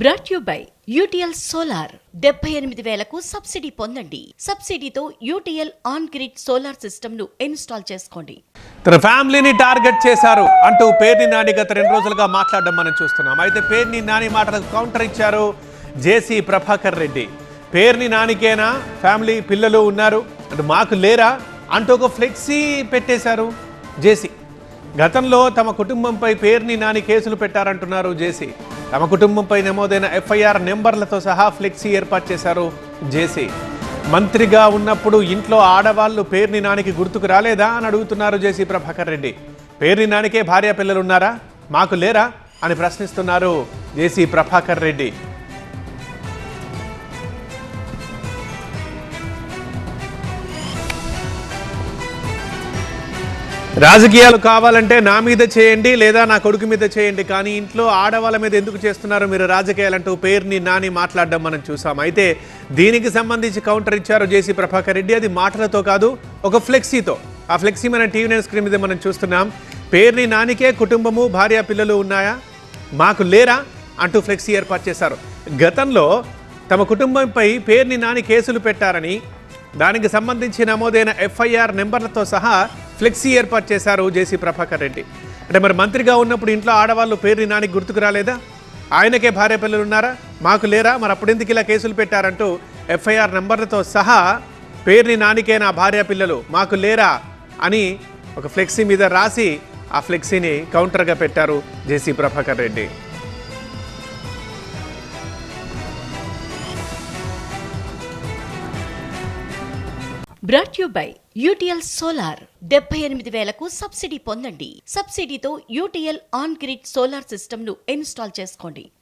Brought you by UTL solar 78,000కు subsidy పొందండి. సబ్సిడీతో UTL on grid solar system ను ఇన్స్టాల్ చేసుకోండి. తన ఫ్యామిలీని టార్గెట్ చేశారు అంటూ పేర్ని నాని గత 2 రోజులుగా మాట్లాడడం మనం చూస్తున్నాం. అయితే పేర్ని నాని మాటలకు కౌంటర్ ఇచ్చారు జేసీ ప్రభాకర్ రెడ్డి. పేర్ని నానికేనా ఫ్యామిలీ పిల్లలు ఉన్నారు అంటే మాకు లేరా అంటూ ఒక ఫ్లెక్సీ పెట్టేశారు జేసీ. గతంలో తమ కుటుంబంపై పేర్ని నాని కేసులు పెట్టారంటున్నారు జేసీ. తమ కుటుంబంపై నమోదైన ఎఫ్ఐఆర్ నెంబర్లతో సహా ఫ్లెక్సీ ఏర్పాటు చేశారు జేసీ. మంత్రిగా ఉన్నప్పుడు ఇంట్లో ఆడవాళ్లు పేర్ని నానికి గుర్తుకు రాలేదా అని అడుగుతున్నారు జేసీ ప్రభాకర్ రెడ్డి. పేర్ని నానికే భార్య పిల్లలు ఉన్నారా, మాకు లేరా అని ప్రశ్నిస్తున్నారు జేసీ ప్రభాకర్ రెడ్డి. రాజకీయాలు కావాలంటే నా మీద చేయండి లేదా నా కొడుకు మీద చేయండి, కానీ ఇంట్లో ఆడవాళ్ళ మీద ఎందుకు చేస్తున్నారు మీరు రాజకీయాలంటూ పేర్ని నాని మాట్లాడడం మనం చూసాం. అయితే దీనికి సంబంధించి కౌంటర్ ఇచ్చారు జేసీ ప్రభాకర్ రెడ్డి. అది మాటలతో కాదు, ఒక ఫ్లెక్సీతో. ఆ ఫ్లెక్సీ మన టీవీ నైన్ స్క్రీన్ మీద మనం చూస్తున్నాం. పేర్ని నానికే కుటుంబము భార్య పిల్లలు ఉన్నాయా, మాకు లేరా అంటూ ఫ్లెక్సీ ఏర్పాటు చేశారు. గతంలో తమ కుటుంబంపై పేర్ని నాని కేసులు పెట్టారని, దానికి సంబంధించి నమోదైన ఎఫ్ఐఆర్ నెంబర్లతో సహా ఫ్లెక్సీ ఏర్పాటు చేశారు జేసీ ప్రభాకర్ రెడ్డి. అంటే మరి మంత్రిగా ఉన్నప్పుడు ఇంట్లో ఆడవాళ్ళు పేర్ని నానికి గుర్తుకు రాలేదా, ఆయనకే భార్య పిల్లలు ఉన్నారా, మాకు లేరా, మరి అప్పుడెందుకు ఇలా కేసులు పెట్టారంటూ ఎఫ్ఐఆర్ నెంబర్లతో సహా పేర్ని నానికే నా భార్య పిల్లలు మాకు లేరా అని ఒక ఫ్లెక్సీ మీద రాసి ఆ ఫ్లెక్సీని కౌంటర్గా పెట్టారు JC Prabhakar Reddy. Brought you by UTL solar 78,000కు సబ్సిడీ పొందండి. సబ్సిడీతో UTL on grid solar system ను ఇన్స్టాల్ చేసుకోండి.